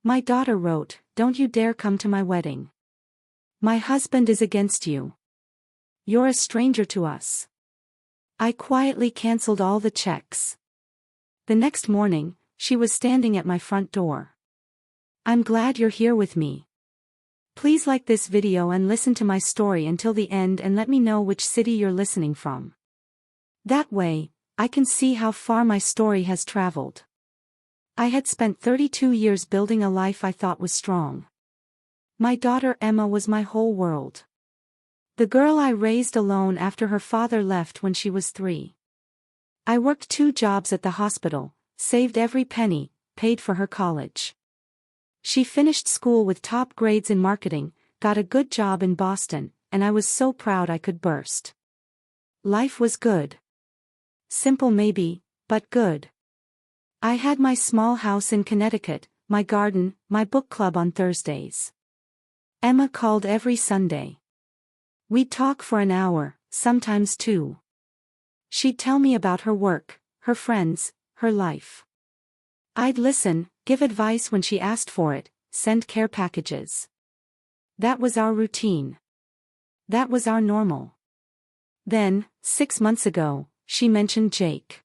My daughter wrote, "Don't you dare come to my wedding. My husband is against you. You're a stranger to us." I quietly canceled all the checks. The next morning, she was standing at my front door. "I'm glad you're here with me. Please like this video and listen to my story until the end and let me know which city you're listening from. That way, I can see how far my story has traveled." I had spent 32 years building a life I thought was strong. My daughter Emma was my whole world. The girl I raised alone after her father left when she was 3. I worked 2 jobs at the hospital, saved every penny, paid for her college. She finished school with top grades in marketing, got a good job in Boston, and I was so proud I could burst. Life was good. Simple maybe, but good. I had my small house in Connecticut, my garden, my book club on Thursdays. Emma called every Sunday. We'd talk for an hour, sometimes 2. She'd tell me about her work, her friends, her life. I'd listen, give advice when she asked for it, send care packages. That was our routine. That was our normal. Then, 6 months ago, she mentioned Jake.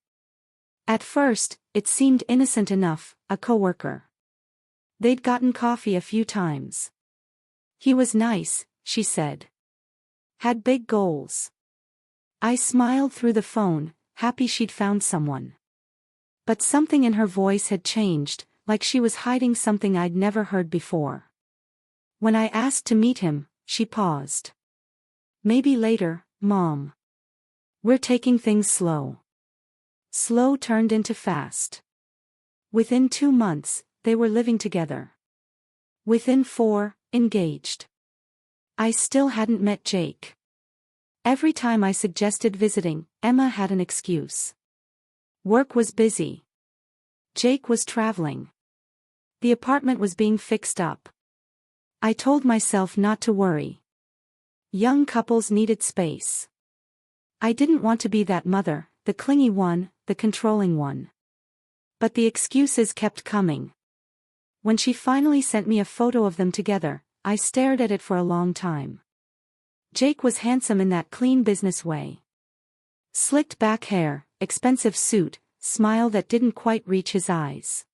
At first, it seemed innocent enough, a coworker. They'd gotten coffee a few times. He was nice, she said. Had big goals. I smiled through the phone, happy she'd found someone. But something in her voice had changed, like she was hiding something I'd never heard before. When I asked to meet him, she paused. "Maybe later, Mom. We're taking things slow." Slow turned into fast. Within 2 months, they were living together. Within 4, engaged. I still hadn't met Jake. Every time I suggested visiting, Emma had an excuse. Work was busy. Jake was traveling. The apartment was being fixed up. I told myself not to worry. Young couples needed space. I didn't want to be that mother, the clingy one, the controlling one. But the excuses kept coming. When she finally sent me a photo of them together, I stared at it for a long time. Jake was handsome in that clean business way. Slicked back hair, expensive suit, smile that didn't quite reach his eyes.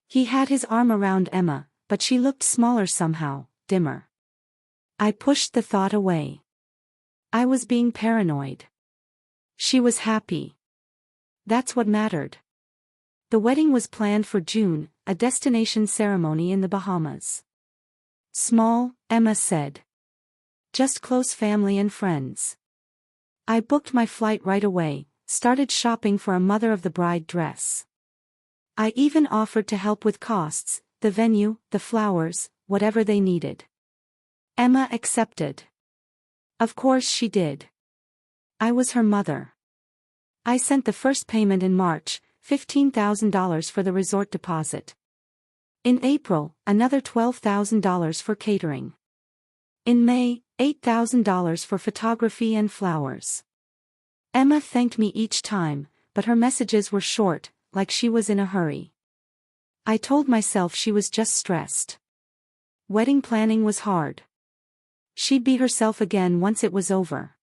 He had his arm around Emma, but she looked smaller somehow, dimmer. I pushed the thought away. I was being paranoid. She was happy. That's what mattered. The wedding was planned for June, a destination ceremony in the Bahamas. "Small," Emma said. "Just close family and friends." I booked my flight right away, started shopping for a mother-of-the-bride dress. I even offered to help with costs, the venue, the flowers, whatever they needed. Emma accepted. Of course she did. I was her mother. I sent the first payment in March, $15,000 for the resort deposit. In April, another $12,000 for catering. In May, $8,000 for photography and flowers. Emma thanked me each time, but her messages were short, like she was in a hurry. I told myself she was just stressed. Wedding planning was hard. She'd be herself again once it was over.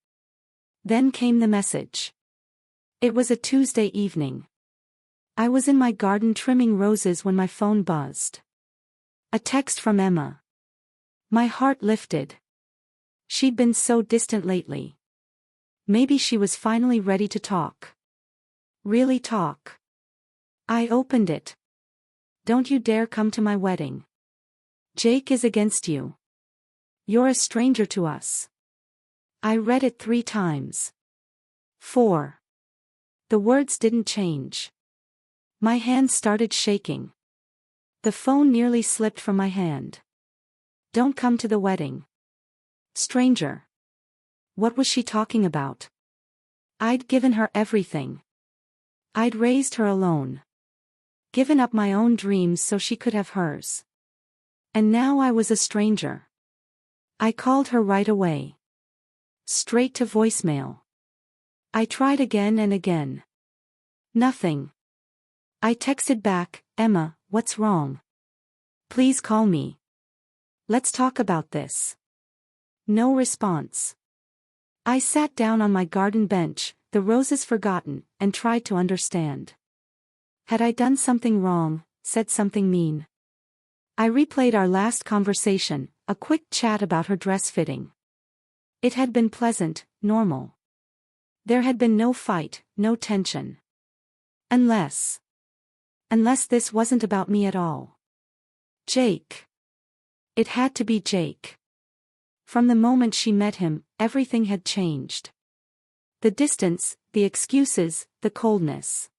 Then came the message. It was a Tuesday evening. I was in my garden trimming roses when my phone buzzed. A text from Emma. My heart lifted. She'd been so distant lately. Maybe she was finally ready to talk. Really talk. I opened it. "Don't you dare come to my wedding. Jake is against you. You're a stranger to us." I read it 3 times. 4. The words didn't change. My hand started shaking. The phone nearly slipped from my hand. "Don't come to the wedding. Stranger." What was she talking about? I'd given her everything. I'd raised her alone. Given up my own dreams so she could have hers. And now I was a stranger. I called her right away. Straight to voicemail. I tried again and again. Nothing. I texted back, "Emma, what's wrong? Please call me. Let's talk about this. No response. I sat down on my garden bench, the roses forgotten, and tried to understand. Had I done something wrong, said something mean? I replayed our last conversation, a quick chat about her dress fitting. It had been pleasant, normal. There had been no fight, no tension. Unless this wasn't about me at all. Jake. It had to be Jake. From the moment she met him, everything had changed. The distance, the excuses, the coldness.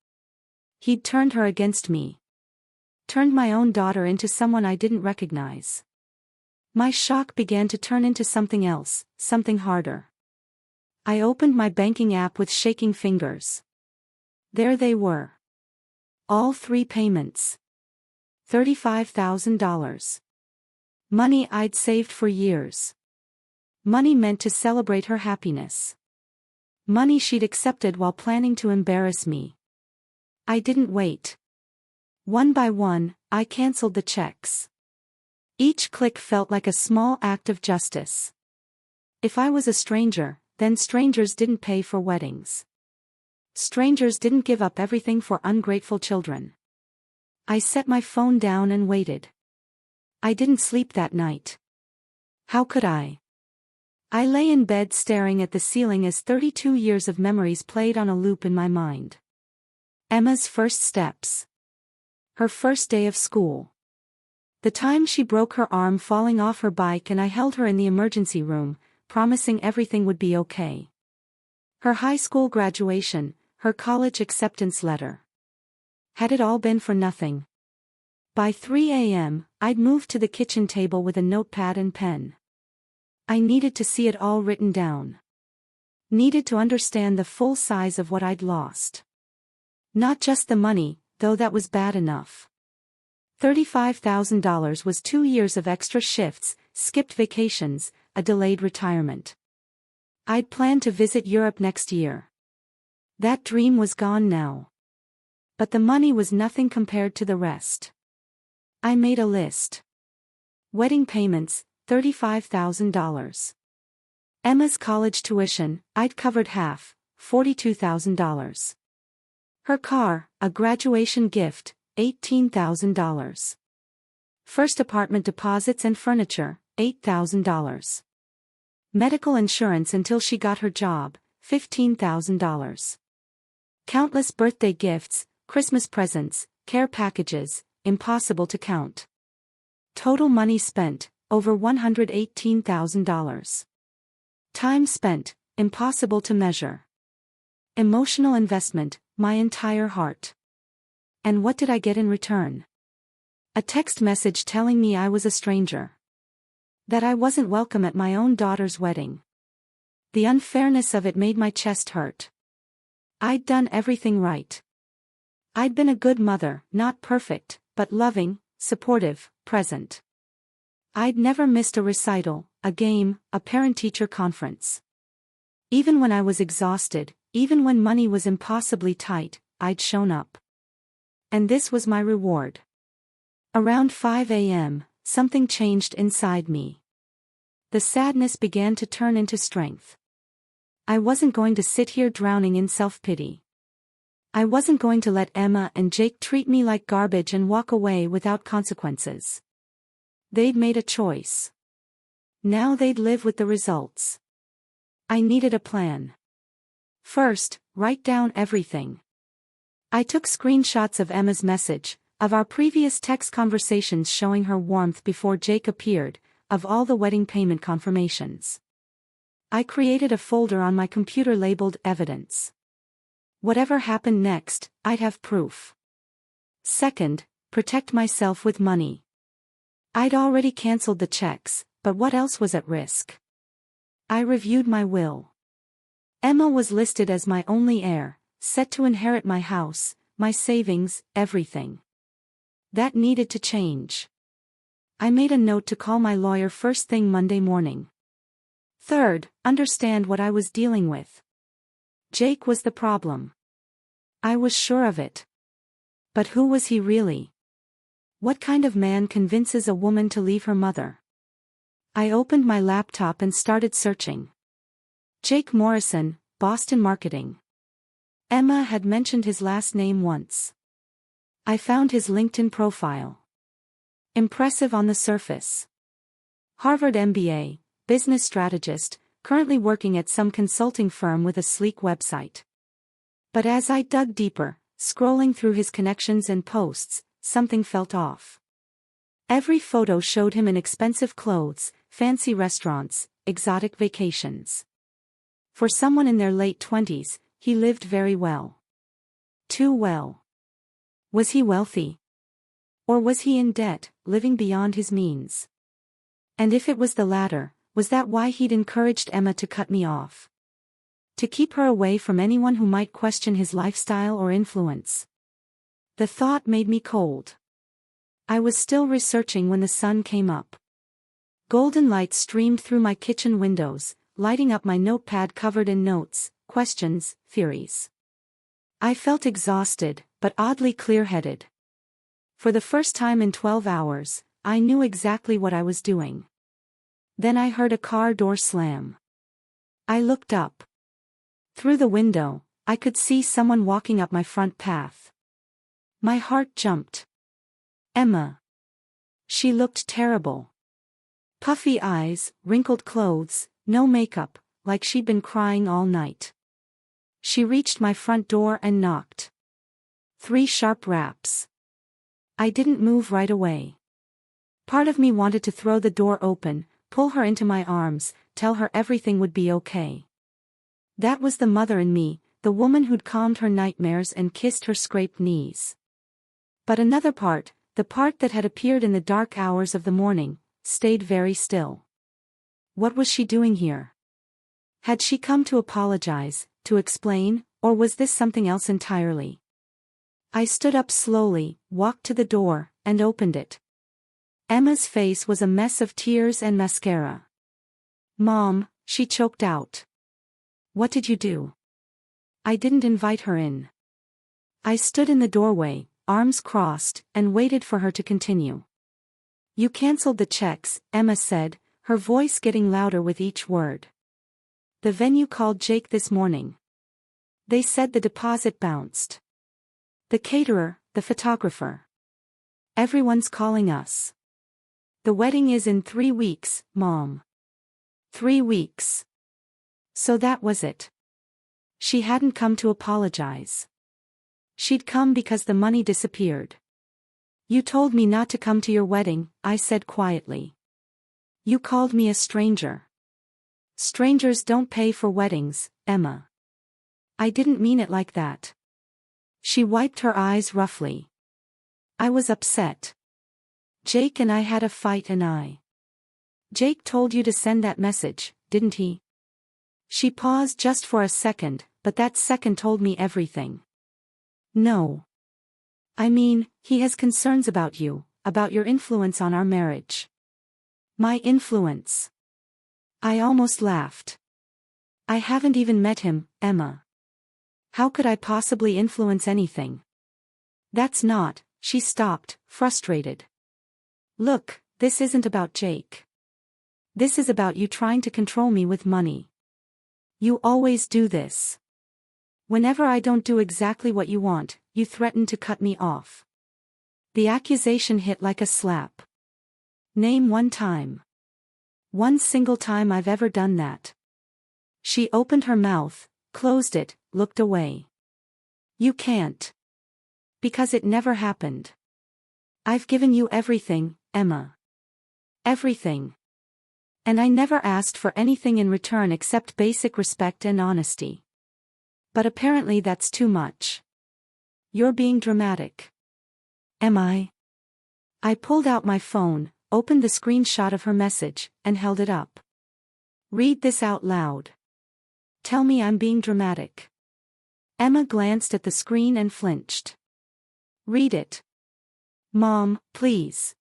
He'd turned her against me. Turned my own daughter into someone I didn't recognize. My shock began to turn into something else, something harder. I opened my banking app with shaking fingers. There they were. All 3 payments. $35,000. Money I'd saved for years. Money meant to celebrate her happiness. Money she'd accepted while planning to embarrass me. I didn't wait. One by one, I canceled the checks. Each click felt like a small act of justice. If I was a stranger, then strangers didn't pay for weddings. Strangers didn't give up everything for ungrateful children. I set my phone down and waited. I didn't sleep that night. How could I? I lay in bed staring at the ceiling as 32 years of memories played on a loop in my mind. Emma's first steps. Her first day of school. The time she broke her arm falling off her bike and I held her in the emergency room, promising everything would be okay. Her high school graduation, her college acceptance letter. Had it all been for nothing? By 3 a.m., I'd moved to the kitchen table with a notepad and pen. I needed to see it all written down. Needed to understand the full size of what I'd lost. Not just the money, though that was bad enough. $35,000 was 2 years of extra shifts, skipped vacations, a delayed retirement. I'd planned to visit Europe next year. That dream was gone now. But the money was nothing compared to the rest. I made a list. Wedding payments, $35,000. Emma's college tuition, I'd covered half, $42,000. Her car, a graduation gift, $18,000. First apartment deposits and furniture, $8,000. Medical insurance until she got her job, $15,000. Countless birthday gifts, Christmas presents, care packages, impossible to count. Total money spent, over $118,000. Time spent, impossible to measure. Emotional investment, my entire heart. And what did I get in return? A text message telling me I was a stranger. That I wasn't welcome at my own daughter's wedding. The unfairness of it made my chest hurt. I'd done everything right. I'd been a good mother, not perfect, but loving, supportive, present. I'd never missed a recital, a game, a parent-teacher conference. Even when I was exhausted, even when money was impossibly tight, I'd shown up. And this was my reward. Around 5 a.m., something changed inside me. The sadness began to turn into strength. I wasn't going to sit here drowning in self-pity. I wasn't going to let Emma and Jake treat me like garbage and walk away without consequences. They'd made a choice. Now they'd live with the results. I needed a plan. First, write down everything. I took screenshots of Emma's message, of our previous text conversations showing her warmth before Jake appeared, of all the wedding payment confirmations. I created a folder on my computer labeled Evidence. Whatever happened next, I'd have proof. Second, protect myself with money. I'd already canceled the checks, but what else was at risk? I reviewed my will. Emma was listed as my only heir, set to inherit my house, my savings, everything. That needed to change. I made a note to call my lawyer first thing Monday morning. Third, understand what I was dealing with. Jake was the problem. I was sure of it. But who was he really? What kind of man convinces a woman to leave her mother? I opened my laptop and started searching. Jake Morrison, Boston Marketing. Emma had mentioned his last name once. I found his LinkedIn profile. Impressive on the surface. Harvard MBA, business strategist, currently working at some consulting firm with a sleek website. But as I dug deeper, scrolling through his connections and posts, something felt off. Every photo showed him in expensive clothes, fancy restaurants, exotic vacations. For someone in their late 20s, he lived very well. Too well. Was he wealthy? Or was he in debt, living beyond his means? And if it was the latter, was that why he'd encouraged Emma to cut me off? To keep her away from anyone who might question his lifestyle or influence? The thought made me cold. I was still researching when the sun came up. Golden light streamed through my kitchen windows, lighting up my notepad covered in notes, questions, theories. I felt exhausted, but oddly clear-headed. For the first time in 12 hours, I knew exactly what I was doing. Then I heard a car door slam. I looked up. Through the window, I could see someone walking up my front path. My heart jumped. Emma. She looked terrible. Puffy eyes, wrinkled clothes, no makeup, like she'd been crying all night. She reached my front door and knocked. 3 sharp raps. I didn't move right away. Part of me wanted to throw the door open, pull her into my arms, tell her everything would be okay. That was the mother in me, the woman who'd calmed her nightmares and kissed her scraped knees. But another part, the part that had appeared in the dark hours of the morning, stayed very still. What was she doing here? Had she come to apologize, to explain, or was this something else entirely? I stood up slowly, walked to the door, and opened it. Emma's face was a mess of tears and mascara. "Mom," she choked out. "What did you do?" "I didn't invite her in." I stood in the doorway, arms crossed, and waited for her to continue. "You canceled the checks," Emma said, her voice getting louder with each word. "The venue called Jake this morning. They said the deposit bounced. The caterer, the photographer. Everyone's calling us. The wedding is in 3 weeks, Mom." 3 weeks. So that was it. She hadn't come to apologize. She'd come because the money disappeared. "You told me not to come to your wedding," I said quietly. "You called me a stranger." "Strangers don't pay for weddings, Emma." "I didn't mean it like that." She wiped her eyes roughly. "I was upset. Jake and I had a fight and I." "Jake told you to send that message, didn't he?" She paused just for a second, but that second told me everything. "No. I mean, he has concerns about you, about your influence on our marriage." "My influence?" I almost laughed. "I haven't even met him, Emma. How could I possibly influence anything?" "That's not," she stopped, frustrated. "Look, this isn't about Jake. This is about you trying to control me with money. You always do this. Whenever I don't do exactly what you want, you threaten to cut me off." The accusation hit like a slap. "Name one time." "One single time I've ever done that." She opened her mouth, closed it, looked away. "You can't. Because it never happened. I've given you everything, Emma. Everything. And I never asked for anything in return except basic respect and honesty. But apparently that's too much. You're being dramatic." "Am I?" I pulled out my phone, opened the screenshot of her message, and held it up. "Read this out loud. Tell me I'm being dramatic." Emma glanced at the screen and flinched. "Read it. Mom, please.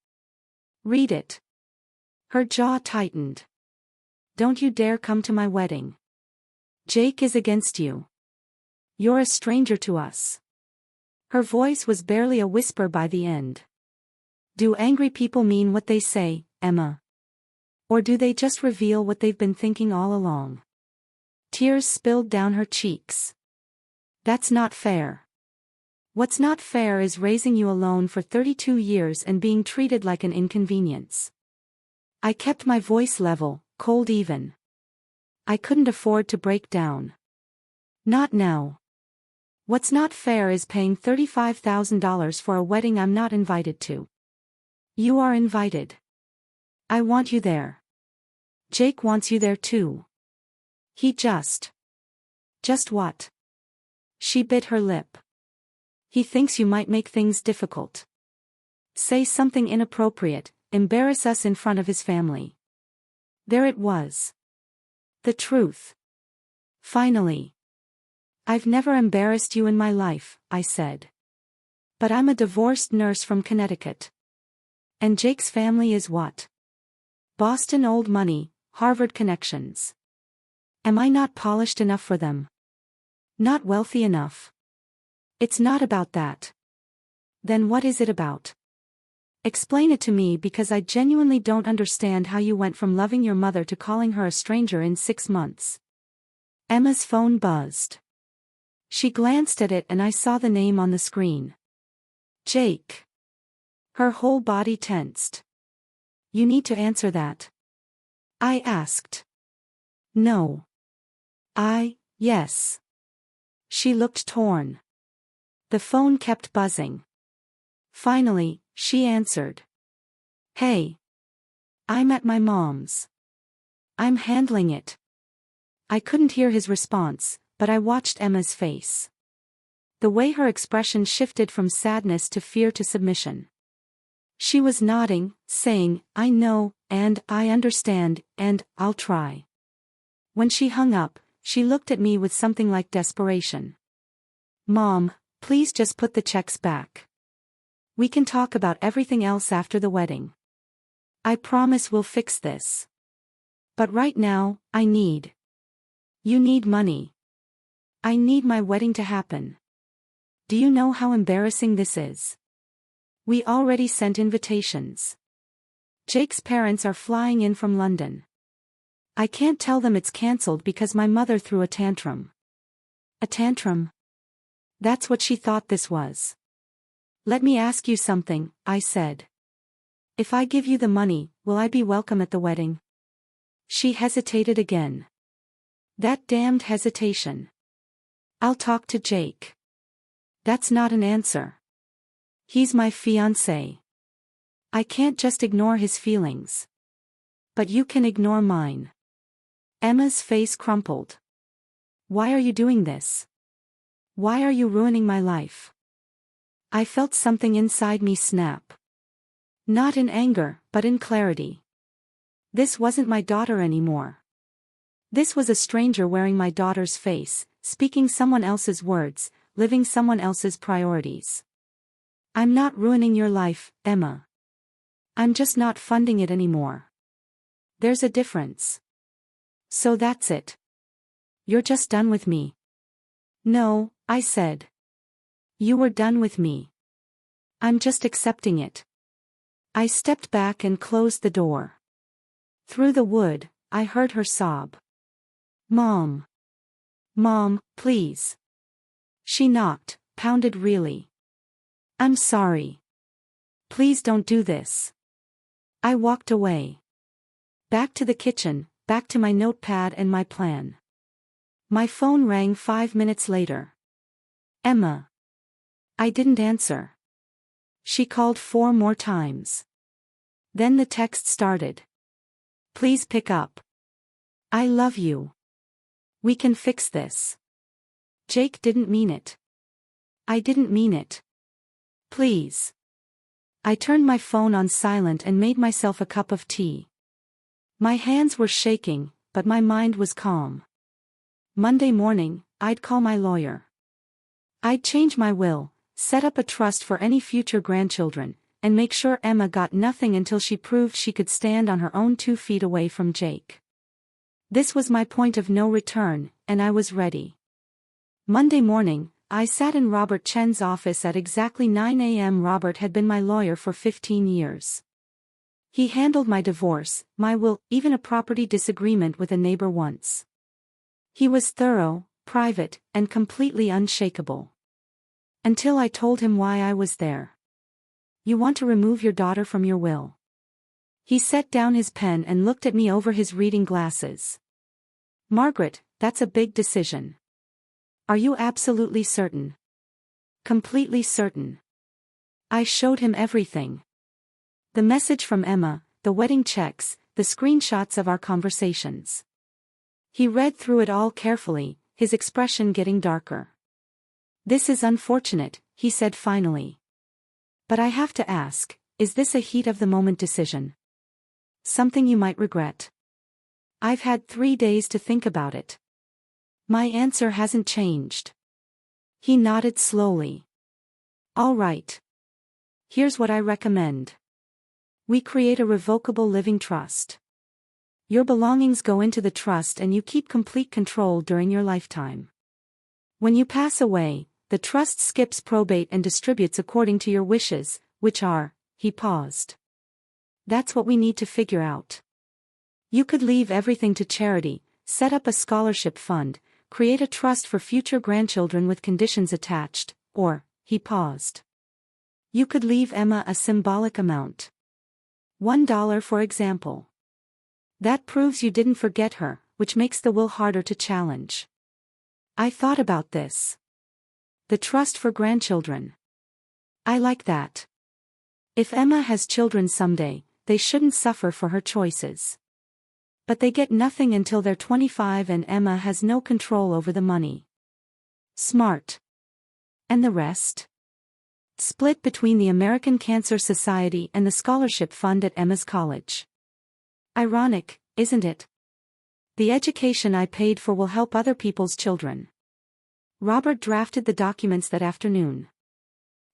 Read it." Her jaw tightened. "Don't you dare come to my wedding. Jake is against you. You're a stranger to us." Her voice was barely a whisper by the end. Do angry people mean what they say, Emma? Or do they just reveal what they've been thinking all along? Tears spilled down her cheeks. That's not fair. What's not fair is raising you alone for 32 years and being treated like an inconvenience. I kept my voice level, cold even. I couldn't afford to break down. Not now. What's not fair is paying $35,000 for a wedding I'm not invited to. You are invited. I want you there. Jake wants you there too. He just. Just what? She bit her lip. He thinks you might make things difficult. Say something inappropriate, embarrass us in front of his family. There it was. The truth. Finally. I've never embarrassed you in my life, I said. But I'm a divorced nurse from Connecticut. And Jake's family is what? Boston old money, Harvard connections. Am I not polished enough for them? Not wealthy enough? It's not about that. Then what is it about? Explain it to me, because I genuinely don't understand how you went from loving your mother to calling her a stranger in 6 months. Emma's phone buzzed. She glanced at it and I saw the name on the screen. Jake. Her whole body tensed. You need to answer that. I asked. No. Yes. She looked torn. The phone kept buzzing. Finally, she answered. Hey. I'm at my mom's. I'm handling it. I couldn't hear his response, but I watched Emma's face. The way her expression shifted from sadness to fear to submission. She was nodding, saying, I know, and I understand, and I'll try. When she hung up, she looked at me with something like desperation. Mom, please just put the checks back. We can talk about everything else after the wedding. I promise we'll fix this. But right now, You need money. I need my wedding to happen. Do you know how embarrassing this is? We already sent invitations. Jake's parents are flying in from London. I can't tell them it's cancelled because my mother threw a tantrum. A tantrum? That's what she thought this was. Let me ask you something, I said. If I give you the money, will I be welcome at the wedding? She hesitated again. That damned hesitation. I'll talk to Jake. That's not an answer. He's my fiancé. I can't just ignore his feelings. But you can ignore mine. Emma's face crumpled. Why are you doing this? Why are you ruining my life? I felt something inside me snap. Not in anger, but in clarity. This wasn't my daughter anymore. This was a stranger wearing my daughter's face, speaking someone else's words, living someone else's priorities. I'm not ruining your life, Emma. I'm just not funding it anymore. There's a difference. So that's it. You're just done with me. No, I said. You were done with me. I'm just accepting it. I stepped back and closed the door. Through the wood, I heard her sob. Mom. Mom, please. She knocked, pounded really. I'm sorry. Please don't do this. I walked away. Back to the kitchen, back to my notepad and my plan. My phone rang 5 minutes later. Emma. I didn't answer. She called 4 more times. Then the text started. Please pick up. I love you. We can fix this. Jake didn't mean it. I didn't mean it. Please. I turned my phone on silent and made myself a cup of tea. My hands were shaking, but my mind was calm. Monday morning, I'd call my lawyer. I'd change my will, set up a trust for any future grandchildren, and make sure Emma got nothing until she proved she could stand on her own 2 feet away from Jake. This was my point of no return, and I was ready. Monday morning, I sat in Robert Chen's office at exactly 9 a.m. Robert had been my lawyer for 15 years. He handled my divorce, my will, even a property disagreement with a neighbor once. He was thorough, private, and completely unshakable. Until I told him why I was there. You want to remove your daughter from your will? He set down his pen and looked at me over his reading glasses. Margaret, that's a big decision. Are you absolutely certain? Completely certain. I showed him everything. The message from Emma, the wedding checks, the screenshots of our conversations. He read through it all carefully, his expression getting darker. This is unfortunate, he said finally. But I have to ask, is this a heat-of-the-moment decision? Something you might regret? I've had 3 days to think about it. My answer hasn't changed. He nodded slowly. All right. Here's what I recommend. We create a revocable living trust. Your belongings go into the trust and you keep complete control during your lifetime. When you pass away, the trust skips probate and distributes according to your wishes, which are, he paused. That's what we need to figure out. You could leave everything to charity, set up a scholarship fund, create a trust for future grandchildren with conditions attached, or, he paused. You could leave Emma a symbolic amount. $1 for example. That proves you didn't forget her, which makes the will harder to challenge. I thought about this. The trust for grandchildren. I like that. If Emma has children someday, they shouldn't suffer for her choices. But they get nothing until they're 25 and Emma has no control over the money. Smart. And the rest? Split between the American Cancer Society and the scholarship fund at Emma's college. Ironic, isn't it? The education I paid for will help other people's children. Robert drafted the documents that afternoon.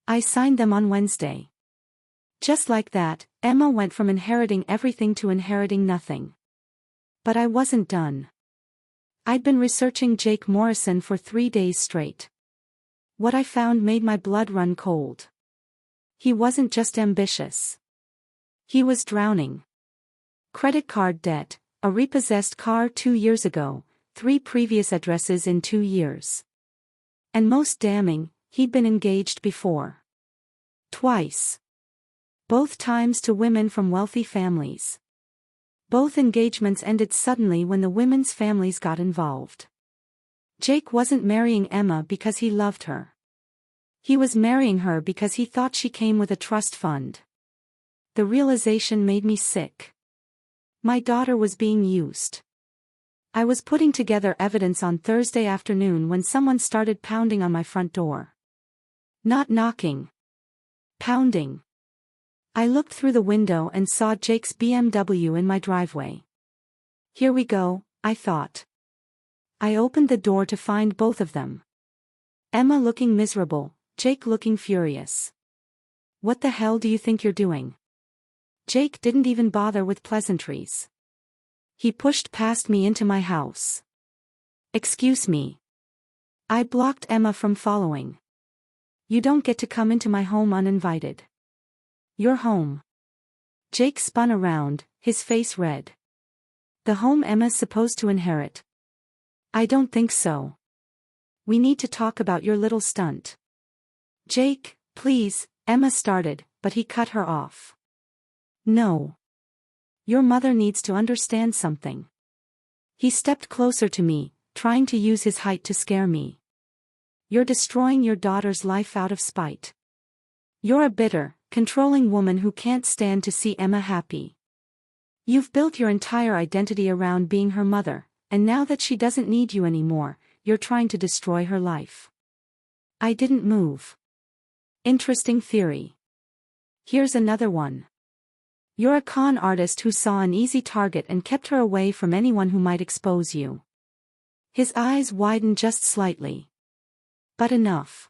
I signed them on Wednesday. Just like that, Emma went from inheriting everything to inheriting nothing. But I wasn't done. I'd been researching Jake Morrison for 3 days straight. What I found made my blood run cold. He wasn't just ambitious. He was drowning. Credit card debt, a repossessed car 2 years ago, 3 previous addresses in 2 years. And most damning, he'd been engaged before. Twice. Both times to women from wealthy families. Both engagements ended suddenly when the women's families got involved. Jake wasn't marrying Emma because he loved her. He was marrying her because he thought she came with a trust fund. The realization made me sick. My daughter was being used. I was putting together evidence on Thursday afternoon when someone started pounding on my front door. Not knocking. Pounding. I looked through the window and saw Jake's BMW in my driveway. Here we go, I thought. I opened the door to find both of them. Emma looking miserable, Jake looking furious. What the hell do you think you're doing? Jake didn't even bother with pleasantries. He pushed past me into my house. Excuse me. I blocked Emma from following. You don't get to come into my home uninvited. You're home. Jake spun around, his face red. The home Emma's supposed to inherit. I don't think so. We need to talk about your little stunt. Jake, please, Emma started, but he cut her off. No. Your mother needs to understand something. He stepped closer to me, trying to use his height to scare me. You're destroying your daughter's life out of spite. You're a bitter, controlling woman who can't stand to see Emma happy. You've built your entire identity around being her mother, and now that she doesn't need you anymore, you're trying to destroy her life. I didn't move. Interesting theory. Here's another one. You're a con artist who saw an easy target and kept her away from anyone who might expose you. His eyes widened just slightly. But enough.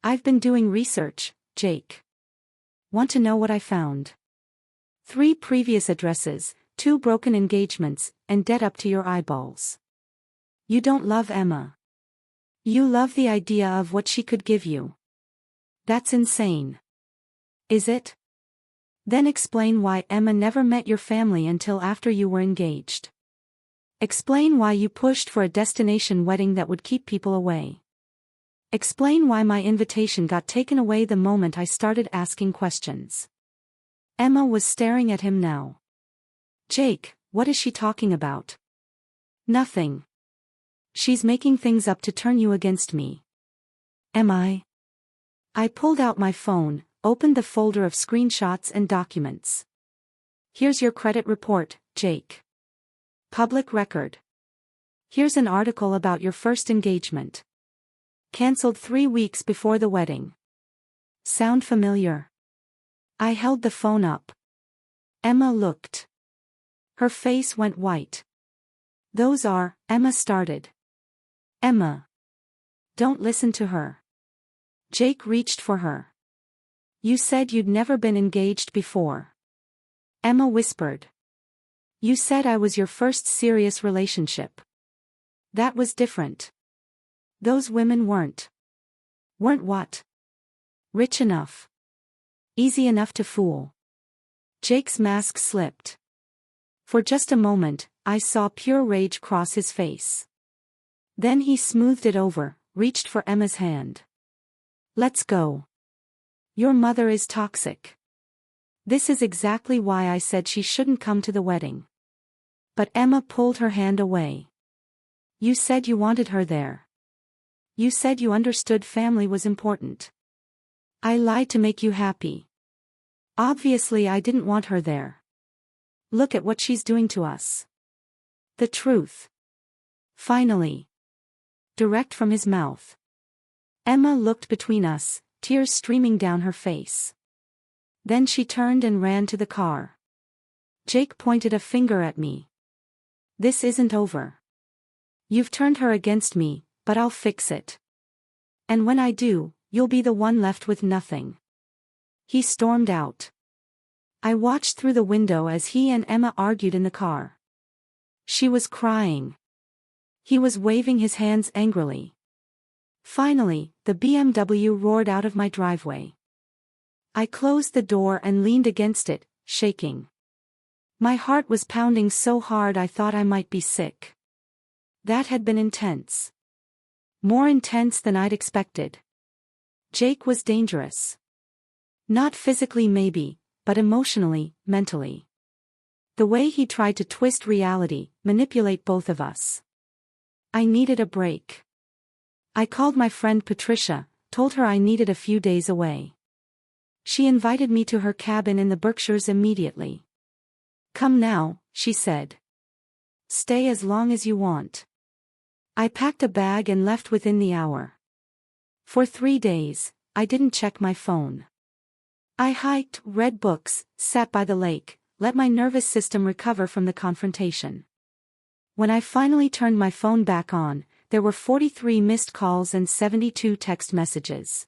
I've been doing research, Jake. Want to know what I found? 3 previous addresses, 2 broken engagements, and debt up to your eyeballs. You don't love Emma. You love the idea of what she could give you. That's insane. Is it? Then explain why Emma never met your family until after you were engaged. Explain why you pushed for a destination wedding that would keep people away. Explain why my invitation got taken away the moment I started asking questions. Emma was staring at him now. Jake, what is she talking about? Nothing. She's making things up to turn you against me. Am I? I pulled out my phone, opened the folder of screenshots and documents. Here's your credit report, Jake. Public record. Here's an article about your first engagement. Cancelled 3 weeks before the wedding. Sound familiar? I held the phone up. Emma looked. Her face went white. Those are, Emma started. Emma. Don't listen to her. Jake reached for her. You said you'd never been engaged before. Emma whispered. You said I was your first serious relationship. That was different. Those women weren't. Weren't what? Rich enough. Easy enough to fool. Jake's mask slipped. For just a moment, I saw pure rage cross his face. Then he smoothed it over, reached for Emma's hand. Let's go. Your mother is toxic. This is exactly why I said she shouldn't come to the wedding. But Emma pulled her hand away. You said you wanted her there. You said you understood family was important. I lied to make you happy. Obviously I didn't want her there. Look at what she's doing to us. The truth. Finally. Direct from his mouth. Emma looked between us, tears streaming down her face. Then she turned and ran to the car. Jake pointed a finger at me. This isn't over. You've turned her against me, but I'll fix it. And when I do, you'll be the one left with nothing. He stormed out. I watched through the window as he and Emma argued in the car. She was crying. He was waving his hands angrily. Finally, the BMW roared out of my driveway. I closed the door and leaned against it, shaking. My heart was pounding so hard I thought I might be sick. That had been intense. More intense than I'd expected. Jake was dangerous. Not physically maybe, but emotionally, mentally. The way he tried to twist reality, manipulate both of us. I needed a break. I called my friend Patricia, told her I needed a few days away. She invited me to her cabin in the Berkshires immediately. Come now, she said. Stay as long as you want. I packed a bag and left within the hour. For 3 days, I didn't check my phone. I hiked, read books, sat by the lake, let my nervous system recover from the confrontation. When I finally turned my phone back on, there were 43 missed calls and 72 text messages.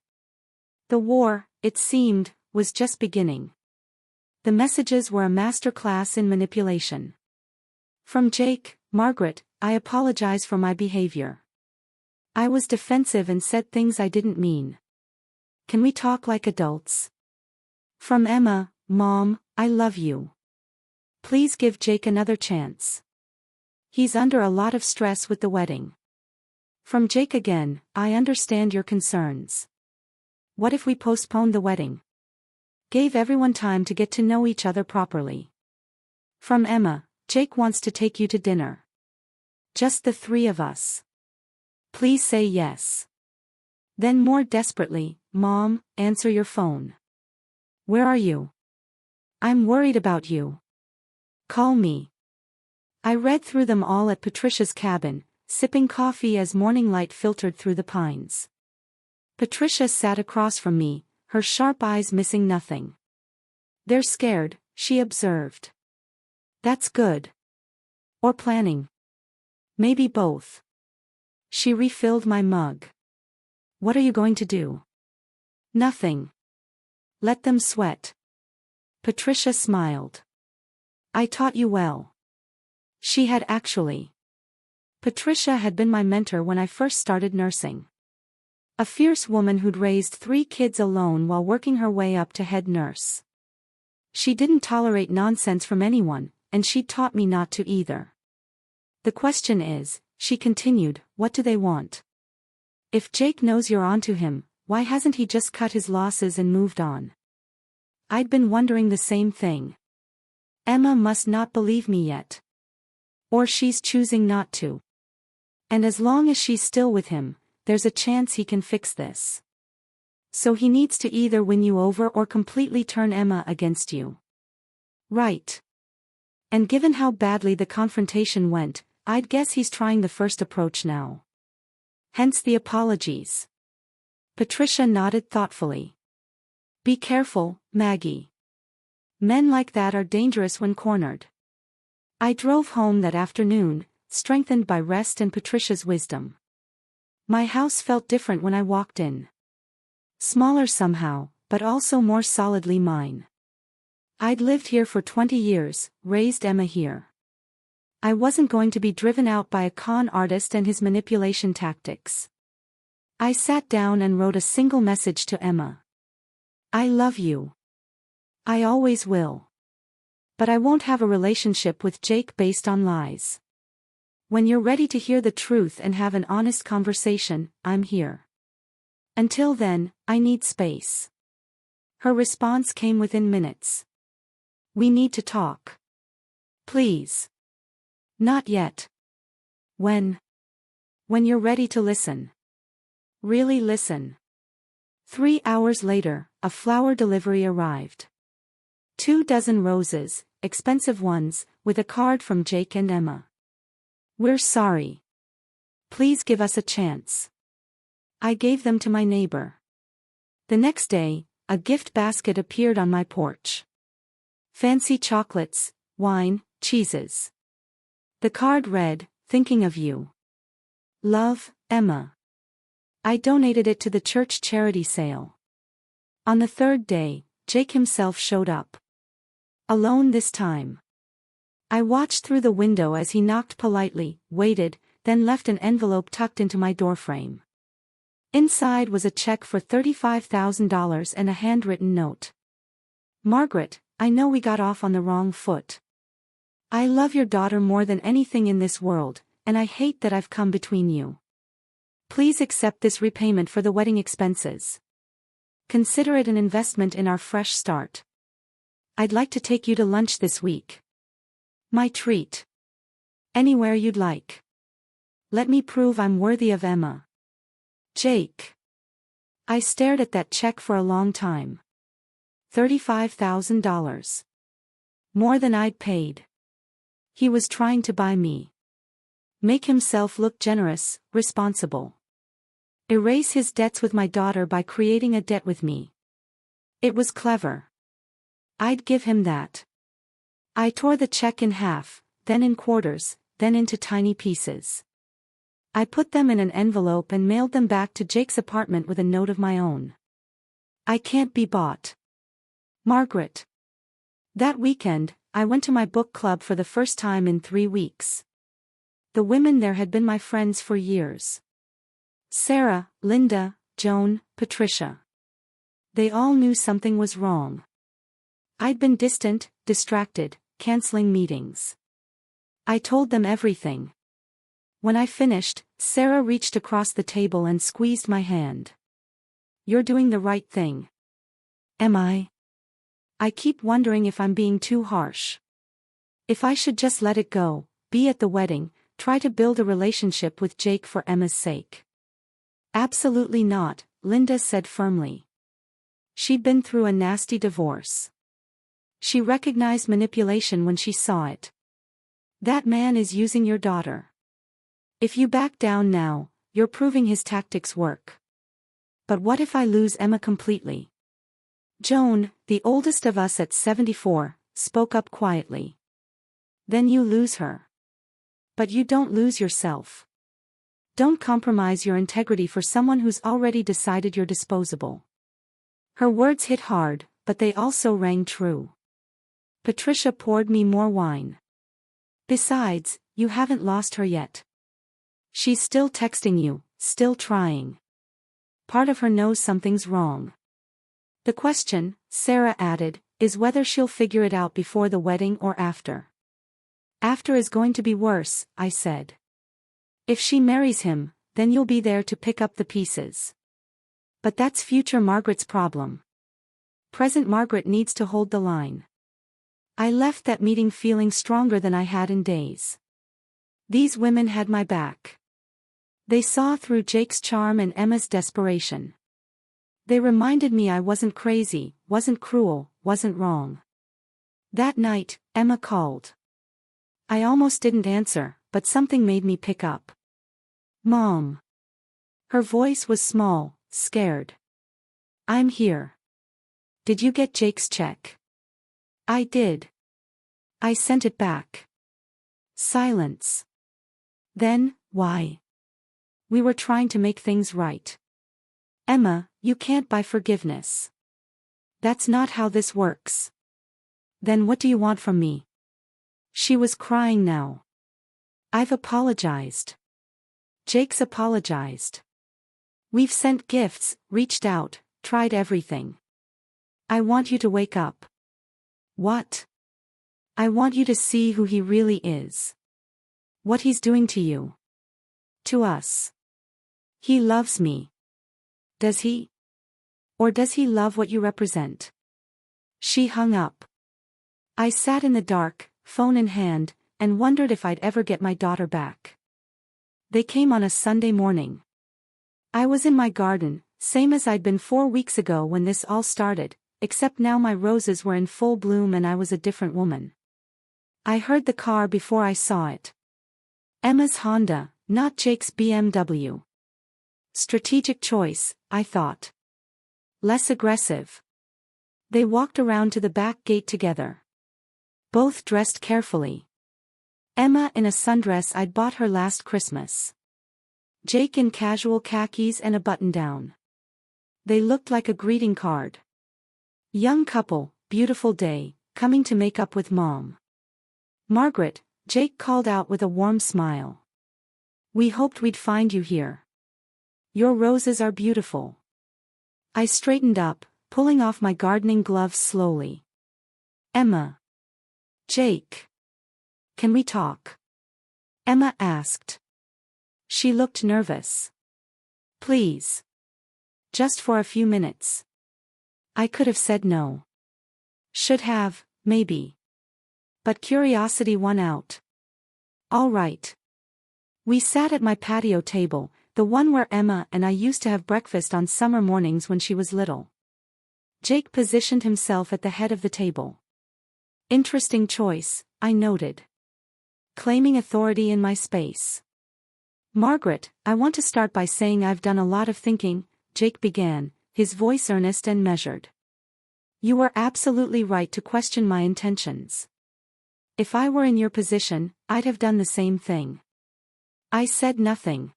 The war, it seemed, was just beginning. The messages were a masterclass in manipulation. From Jake, Margaret, I apologize for my behavior. I was defensive and said things I didn't mean. Can we talk like adults? From Emma, Mom, I love you. Please give Jake another chance. He's under a lot of stress with the wedding. From Jake again, I understand your concerns. What if we postponed the wedding? Gave everyone time to get to know each other properly. From Emma, Jake wants to take you to dinner. Just the 3 of us. Please say yes. Then more desperately, Mom, answer your phone. Where are you? I'm worried about you. Call me. I read through them all at Patricia's cabin, sipping coffee as morning light filtered through the pines. Patricia sat across from me, her sharp eyes missing nothing. They're scared, she observed. That's good. Or planning. Maybe both. She refilled my mug. What are you going to do? Nothing. Let them sweat. Patricia smiled. I taught you well. She had actually. Patricia had been my mentor when I first started nursing. A fierce woman who'd raised 3 kids alone while working her way up to head nurse. She didn't tolerate nonsense from anyone, and she taught me not to either. The question is, she continued, what do they want? If Jake knows you're onto him, why hasn't he just cut his losses and moved on? I'd been wondering the same thing. Emma must not believe me yet. Or she's choosing not to. And as long as she's still with him, there's a chance he can fix this. So he needs to either win you over or completely turn Emma against you. Right. And given how badly the confrontation went, I'd guess he's trying the first approach now. Hence the apologies. Patricia nodded thoughtfully. Be careful, Maggie. Men like that are dangerous when cornered. I drove home that afternoon, strengthened by rest and Patricia's wisdom. My house felt different when I walked in. Smaller somehow, but also more solidly mine. I'd lived here for 20 years, raised Emma here. I wasn't going to be driven out by a con artist and his manipulation tactics. I sat down and wrote a single message to Emma. I love you. I always will. But I won't have a relationship with Jake based on lies. When you're ready to hear the truth and have an honest conversation, I'm here. Until then, I need space. Her response came within minutes. We need to talk. Please. Not yet. When? When you're ready to listen. Really listen. 3 hours later, a flower delivery arrived. 24 roses, expensive ones, with a card from Jake and Emma. We're sorry. Please give us a chance. I gave them to my neighbor. The next day, a gift basket appeared on my porch. Fancy chocolates, wine, cheeses. The card read, thinking of you. Love, Emma. I donated it to the church charity sale. On the 3rd day, Jake himself showed up. Alone this time. I watched through the window as he knocked politely, waited, then left an envelope tucked into my doorframe. Inside was a check for $35,000 and a handwritten note. Margaret, I know we got off on the wrong foot. I love your daughter more than anything in this world, and I hate that I've come between you. Please accept this repayment for the wedding expenses. Consider it an investment in our fresh start. I'd like to take you to lunch this week. My treat. Anywhere you'd like. Let me prove I'm worthy of Emma. Jake. I stared at that check for a long time. $35,000. More than I'd paid. He was trying to buy me. Make himself look generous, responsible. Erase his debts with my daughter by creating a debt with me. It was clever. I'd give him that. I tore the check in half, then in quarters, then into tiny pieces. I put them in an envelope and mailed them back to Jake's apartment with a note of my own. I can't be bought. Margaret. That weekend, I went to my book club for the first time in 3 weeks. The women there had been my friends for years. Sarah, Linda, Joan, Patricia. They all knew something was wrong. I'd been distant, distracted, canceling meetings. I told them everything. When I finished, Sarah reached across the table and squeezed my hand. You're doing the right thing. Am I? I keep wondering if I'm being too harsh. If I should just let it go, be at the wedding, try to build a relationship with Jake for Emma's sake. Absolutely not, Linda said firmly. She'd been through a nasty divorce. She recognized manipulation when she saw it. That man is using your daughter. If you back down now, you're proving his tactics work. But what if I lose Emma completely? Joan, the oldest of us at 74, spoke up quietly. Then you lose her. But you don't lose yourself. Don't compromise your integrity for someone who's already decided you're disposable. Her words hit hard, but they also rang true. Patricia poured me more wine. Besides, you haven't lost her yet. She's still texting you, still trying. Part of her knows something's wrong. The question, Sarah added, is whether she'll figure it out before the wedding or after. After is going to be worse, I said. If she marries him, then you'll be there to pick up the pieces. But that's future Margaret's problem. Present Margaret needs to hold the line. I left that meeting feeling stronger than I had in days. These women had my back. They saw through Jake's charm and Emma's desperation. They reminded me I wasn't crazy, wasn't cruel, wasn't wrong. That night, Emma called. I almost didn't answer, but something made me pick up. Mom. Her voice was small, scared. I'm here. Did you get Jake's check? I did. I sent it back. Silence. Then, why? We were trying to make things right. Emma, you can't buy forgiveness. That's not how this works. Then what do you want from me? She was crying now. I've apologized. Jake's apologized. We've sent gifts, reached out, tried everything. I want you to wake up. What? I want you to see who he really is. What he's doing to you. To us. He loves me. Does he? Or does he love what you represent? She hung up. I sat in the dark, phone in hand, and wondered if I'd ever get my daughter back. They came on a Sunday morning. I was in my garden, same as I'd been 4 weeks ago when this all started, except now my roses were in full bloom and I was a different woman. I heard the car before I saw it. Emma's Honda, not Jake's BMW. Strategic choice, I thought. Less aggressive. They walked around to the back gate together. Both dressed carefully. Emma in a sundress I'd bought her last Christmas. Jake in casual khakis and a button-down. They looked like a greeting card. Young couple, beautiful day, coming to make up with Mom. Margaret, Jake called out with a warm smile. We hoped we'd find you here. Your roses are beautiful. I straightened up, pulling off my gardening gloves slowly. Emma. Jake. Can we talk? Emma asked. She looked nervous. Please. Just for a few minutes. I could have said no. Should have, maybe. But curiosity won out. All right. We sat at my patio table, the one where Emma and I used to have breakfast on summer mornings when she was little. Jake positioned himself at the head of the table. Interesting choice, I noted. Claiming authority in my space. Margaret, I want to start by saying I've done a lot of thinking, Jake began, his voice earnest and measured. You were absolutely right to question my intentions. If I were in your position, I'd have done the same thing. I said nothing.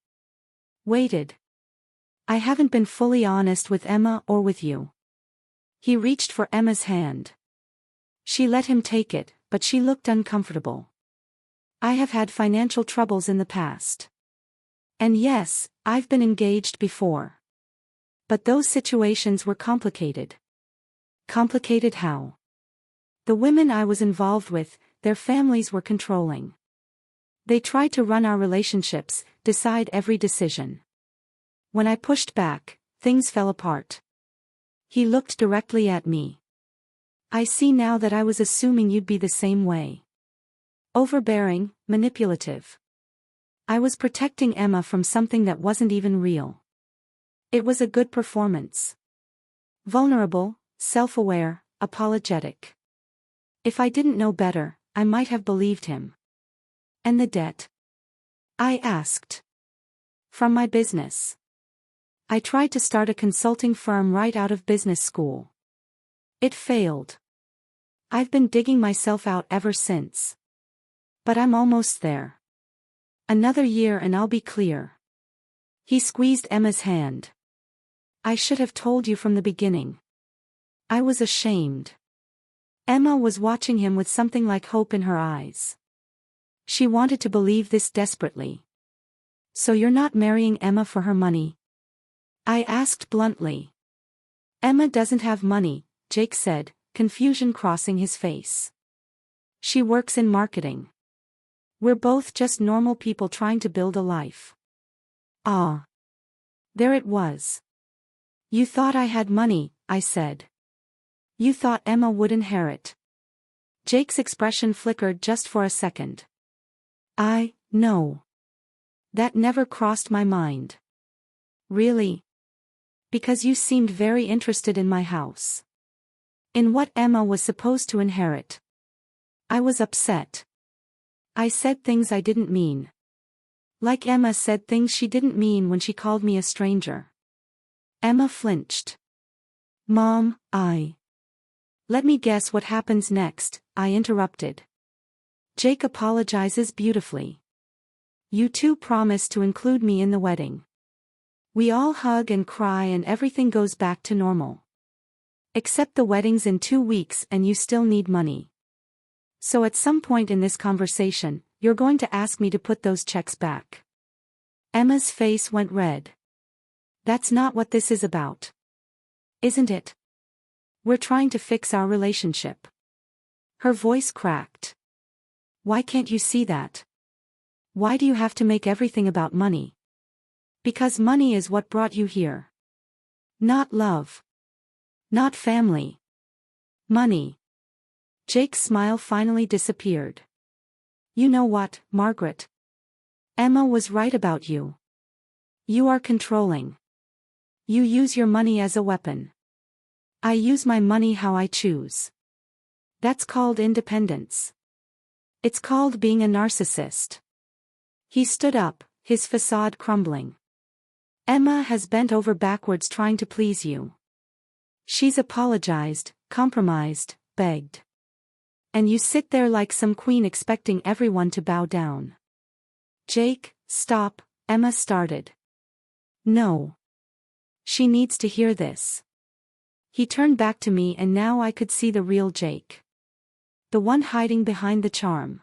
Waited. I haven't been fully honest with Emma or with you. He reached for Emma's hand. She let him take it, but she looked uncomfortable. I have had financial troubles in the past. And yes, I've been engaged before. But those situations were complicated. Complicated how? The women I was involved with, their families were controlling. They tried to run our relationships, decide every decision. When I pushed back, things fell apart. He looked directly at me. I see now that I was assuming you'd be the same way. Overbearing, manipulative. I was protecting Emma from something that wasn't even real. It was a good performance. Vulnerable, self-aware, apologetic. If I didn't know better, I might have believed him. And the debt? I asked. From my business. I tried to start a consulting firm right out of business school. It failed. I've been digging myself out ever since. But I'm almost there. Another year and I'll be clear. He squeezed Emma's hand. I should have told you from the beginning. I was ashamed. Emma was watching him with something like hope in her eyes. She wanted to believe this desperately. So you're not marrying Emma for her money? I asked bluntly. Emma doesn't have money, Jake said, confusion crossing his face. She works in marketing. We're both just normal people trying to build a life. Ah. There it was. You thought I had money, I said. You thought Emma would inherit. Jake's expression flickered just for a second. No. That never crossed my mind. Really? Because you seemed very interested in my house. In what Emma was supposed to inherit. I was upset. I said things I didn't mean. Like Emma said things she didn't mean when she called me a stranger. Emma flinched. Mom, Let me guess what happens next, I interrupted. Jake apologizes beautifully. You two promise to include me in the wedding. We all hug and cry and everything goes back to normal. Except the wedding's in 2 weeks and you still need money. So at some point in this conversation, you're going to ask me to put those checks back. Emma's face went red. That's not what this is about. Isn't it? We're trying to fix our relationship. Her voice cracked. Why can't you see that? Why do you have to make everything about money? Because money is what brought you here. Not love. Not family. Money. Jake's smile finally disappeared. You know what, Margaret? Emma was right about you. You are controlling. You use your money as a weapon. I use my money how I choose. That's called independence. It's called being a narcissist. He stood up, his facade crumbling. Emma has bent over backwards trying to please you. She's apologized, compromised, begged. And you sit there like some queen expecting everyone to bow down. Jake, stop, Emma started. No. She needs to hear this. He turned back to me and now I could see the real Jake. The one hiding behind the charm.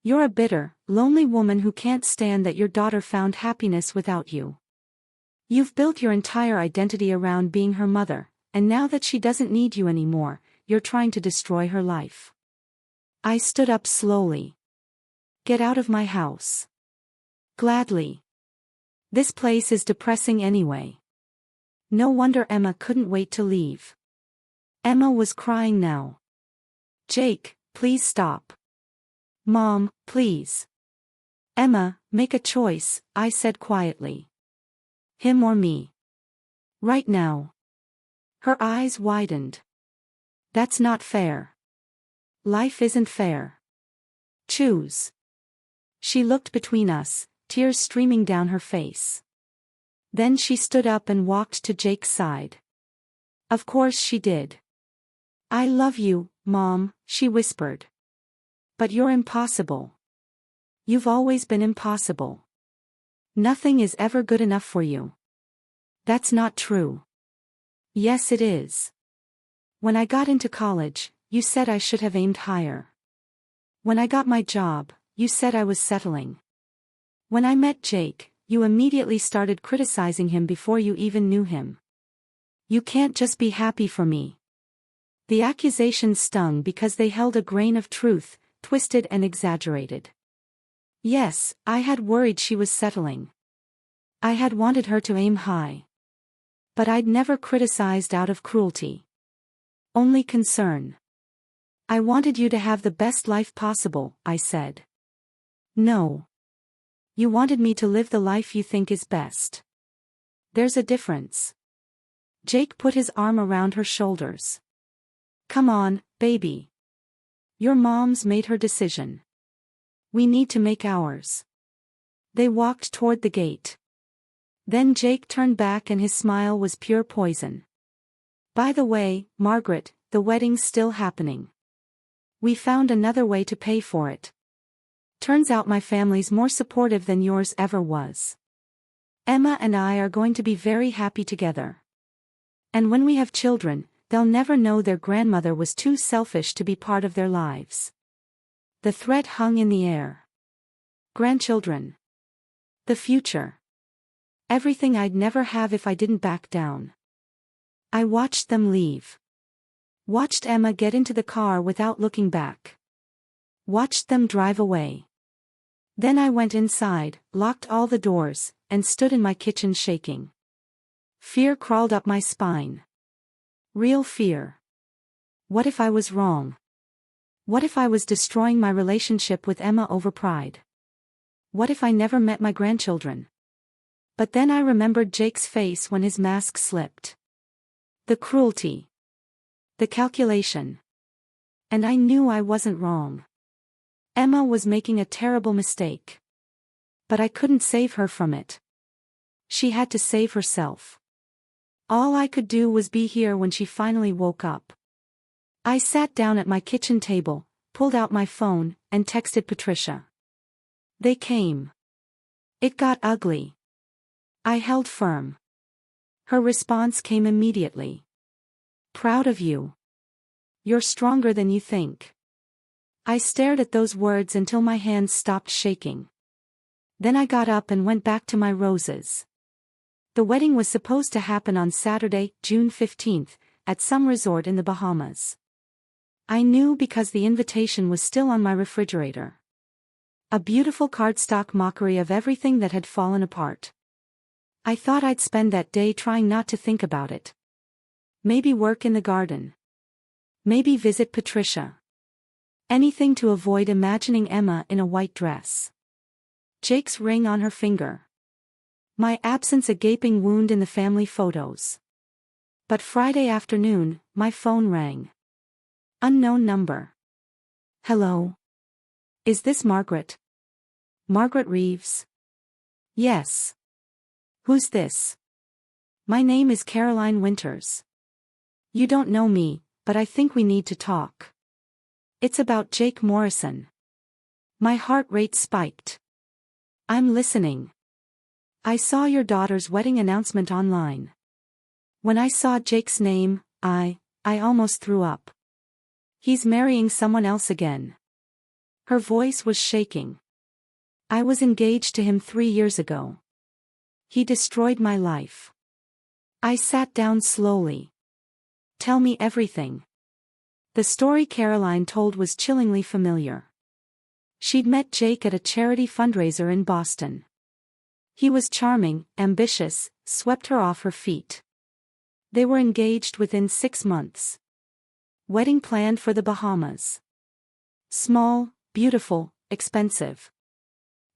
You're a bitter, lonely woman who can't stand that your daughter found happiness without you. You've built your entire identity around being her mother, and now that she doesn't need you anymore, you're trying to destroy her life. I stood up slowly. Get out of my house. Gladly. This place is depressing anyway. No wonder Emma couldn't wait to leave. Emma was crying now. Jake, please stop. Mom, please. Emma, make a choice, I said quietly. Him or me. Right now. Her eyes widened. That's not fair. Life isn't fair. Choose. She looked between us, tears streaming down her face. Then she stood up and walked to Jake's side. Of course she did. I love you, Mom, she whispered. But you're impossible. You've always been impossible. Nothing is ever good enough for you. That's not true. Yes, it is. When I got into college, you said I should have aimed higher. When I got my job, you said I was settling. When I met Jake, you immediately started criticizing him before you even knew him. You can't just be happy for me. The accusations stung because they held a grain of truth, twisted and exaggerated. Yes, I had worried she was settling. I had wanted her to aim high. But I'd never criticized out of cruelty. Only concern. I wanted you to have the best life possible, I said. No. You wanted me to live the life you think is best. There's a difference. Jake put his arm around her shoulders. Come on, baby. Your mom's made her decision. We need to make ours. They walked toward the gate. Then Jake turned back and his smile was pure poison. By the way, Margaret, the wedding's still happening. We found another way to pay for it. Turns out my family's more supportive than yours ever was. Emma and I are going to be very happy together. And when we have children, they'll never know their grandmother was too selfish to be part of their lives. The threat hung in the air. Grandchildren. The future. Everything I'd never have if I didn't back down. I watched them leave. Watched Emma get into the car without looking back. Watched them drive away. Then I went inside, locked all the doors, and stood in my kitchen shaking. Fear crawled up my spine. Real fear. What if I was wrong? What if I was destroying my relationship with Emma over pride? What if I never met my grandchildren? But then I remembered Jake's face when his mask slipped. The cruelty. The calculation. And I knew I wasn't wrong. Emma was making a terrible mistake. But I couldn't save her from it. She had to save herself. All I could do was be here when she finally woke up. I sat down at my kitchen table, pulled out my phone, and texted Patricia. They came. It got ugly. I held firm. Her response came immediately. Proud of you. You're stronger than you think. I stared at those words until my hands stopped shaking. Then I got up and went back to my roses. The wedding was supposed to happen on Saturday, June 15th, at some resort in the Bahamas. I knew because the invitation was still on my refrigerator. A beautiful cardstock mockery of everything that had fallen apart. I thought I'd spend that day trying not to think about it. Maybe work in the garden. Maybe visit Patricia. Anything to avoid imagining Emma in a white dress. Jake's ring on her finger. My absence a gaping wound in the family photos. But Friday afternoon, my phone rang. Unknown number. Hello? Is this Margaret? Margaret Reeves? Yes. Who's this? My name is Caroline Winters. You don't know me, but I think we need to talk. It's about Jake Morrison. My heart rate spiked. I'm listening. I saw your daughter's wedding announcement online. When I saw Jake's name, I almost threw up. He's marrying someone else again. Her voice was shaking. I was engaged to him 3 years ago. He destroyed my life. I sat down slowly. Tell me everything. The story Caroline told was chillingly familiar. She'd met Jake at a charity fundraiser in Boston. He was charming, ambitious, swept her off her feet. They were engaged within 6 months. Wedding planned for the Bahamas. Small, beautiful, expensive.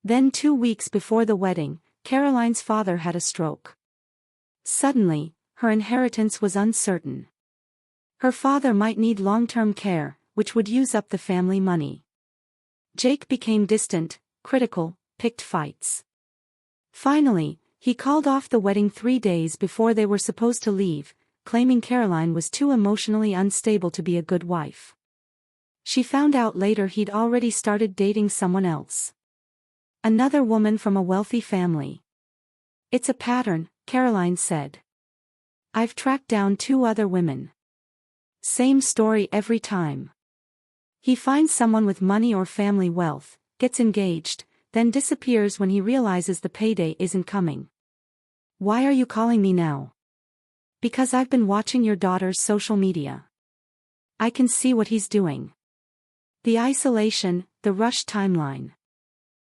Then 2 weeks before the wedding, Caroline's father had a stroke. Suddenly, her inheritance was uncertain. Her father might need long-term care, which would use up the family money. Jake became distant, critical, picked fights. Finally, he called off the wedding 3 days before they were supposed to leave, claiming Caroline was too emotionally unstable to be a good wife. She found out later he'd already started dating someone else. Another woman from a wealthy family. It's a pattern, Caroline said. I've tracked down 2 other women. Same story every time. He finds someone with money or family wealth, gets engaged, then disappears when he realizes the payday isn't coming. Why are you calling me now? Because I've been watching your daughter's social media. I can see what he's doing. The isolation, the rushed timeline.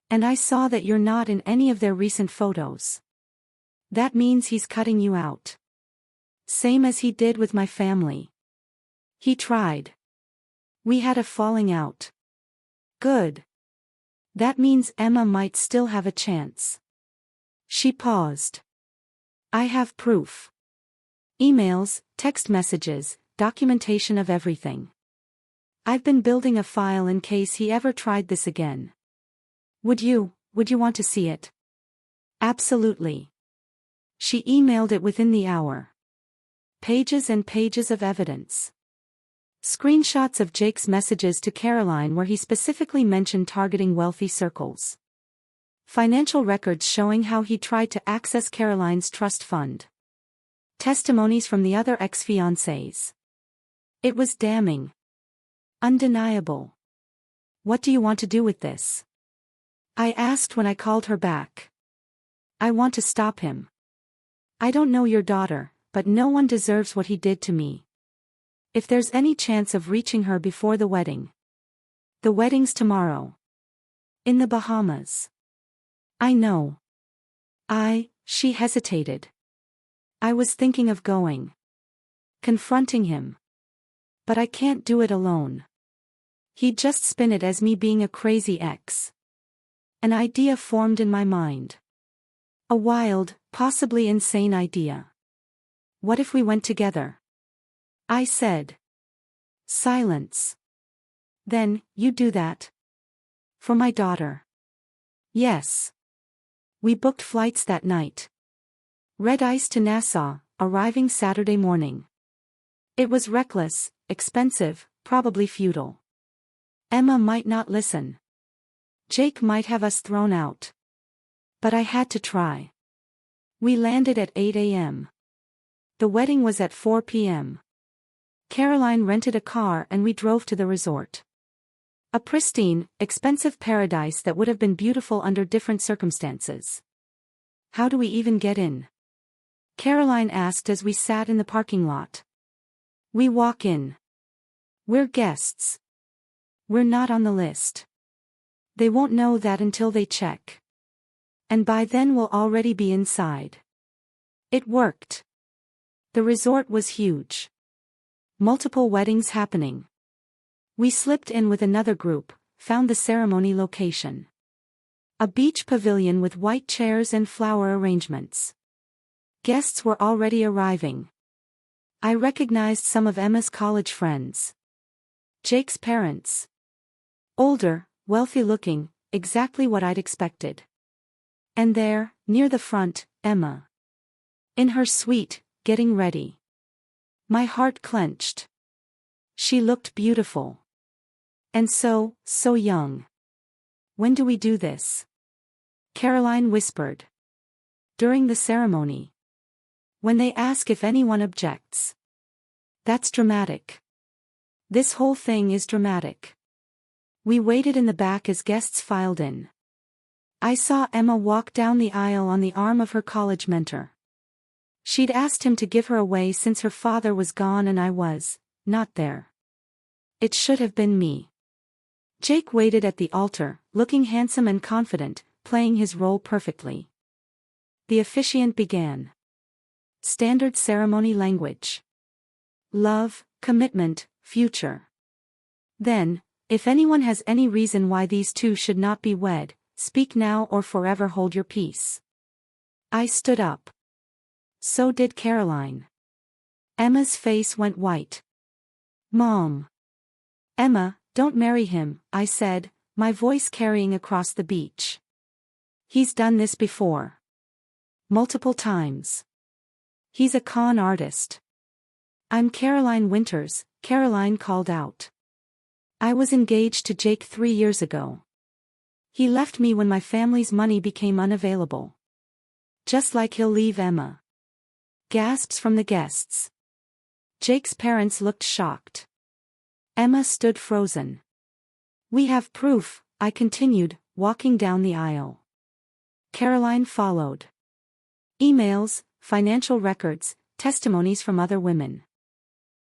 And I saw that you're not in any of their recent photos. That means he's cutting you out. Same as he did with my family. He tried. We had a falling out. Good. That means Emma might still have a chance. She paused. I have proof. Emails, text messages, documentation of everything. I've been building a file in case he ever tried this again. Would you want to see it? Absolutely. She emailed it within the hour. Pages and pages of evidence. Screenshots of Jake's messages to Caroline where he specifically mentioned targeting wealthy circles. Financial records showing how he tried to access Caroline's trust fund. Testimonies from the other ex-fiancés. It was damning. Undeniable. What do you want to do with this? I asked when I called her back. I want to stop him. I don't know your daughter, but no one deserves what he did to me. If there's any chance of reaching her before the wedding. The wedding's tomorrow. In the Bahamas. I know. She hesitated. I was thinking of going. Confronting him. But I can't do it alone. He'd just spin it as me being a crazy ex. An idea formed in my mind. A wild, possibly insane idea. What if we went together? I said. Silence. Then, you do that? For my daughter. Yes. We booked flights that night. Red Ice to Nassau, arriving Saturday morning. It was reckless, expensive, probably futile. Emma might not listen. Jake might have us thrown out. But I had to try. We landed at 8 a.m. The wedding was at 4 p.m. Caroline rented a car and we drove to the resort. A pristine, expensive paradise that would have been beautiful under different circumstances. How do we even get in? Caroline asked as we sat in the parking lot. We walk in. We're guests. We're not on the list. They won't know that until they check. And by then we'll already be inside. It worked. The resort was huge. Multiple weddings happening. We slipped in with another group, found the ceremony location. A beach pavilion with white chairs and flower arrangements. Guests were already arriving. I recognized some of Emma's college friends. Jake's parents. Older, wealthy-looking, exactly what I'd expected. And there, near the front, Emma. In her suite, getting ready. My heart clenched. She looked beautiful. And so young. When do we do this? Caroline whispered. During the ceremony. When they ask if anyone objects. That's dramatic. This whole thing is dramatic. We waited in the back as guests filed in. I saw Emma walk down the aisle on the arm of her college mentor. She'd asked him to give her away since her father was gone and I was not there. It should have been me. Jake waited at the altar, looking handsome and confident, playing his role perfectly. The officiant began. Standard ceremony language. Love, commitment, future. Then, if anyone has any reason why these two should not be wed, speak now or forever hold your peace. I stood up. So did Caroline. Emma's face went white. Mom. Emma, don't marry him, I said, my voice carrying across the beach. He's done this before. Multiple times. He's a con artist. I'm Caroline Winters, Caroline called out. I was engaged to Jake 3 years ago. He left me when my family's money became unavailable. Just like he'll leave Emma. Gasps from the guests. Jake's parents looked shocked. Emma stood frozen. We have proof, I continued, walking down the aisle. Caroline followed. Emails, financial records, testimonies from other women.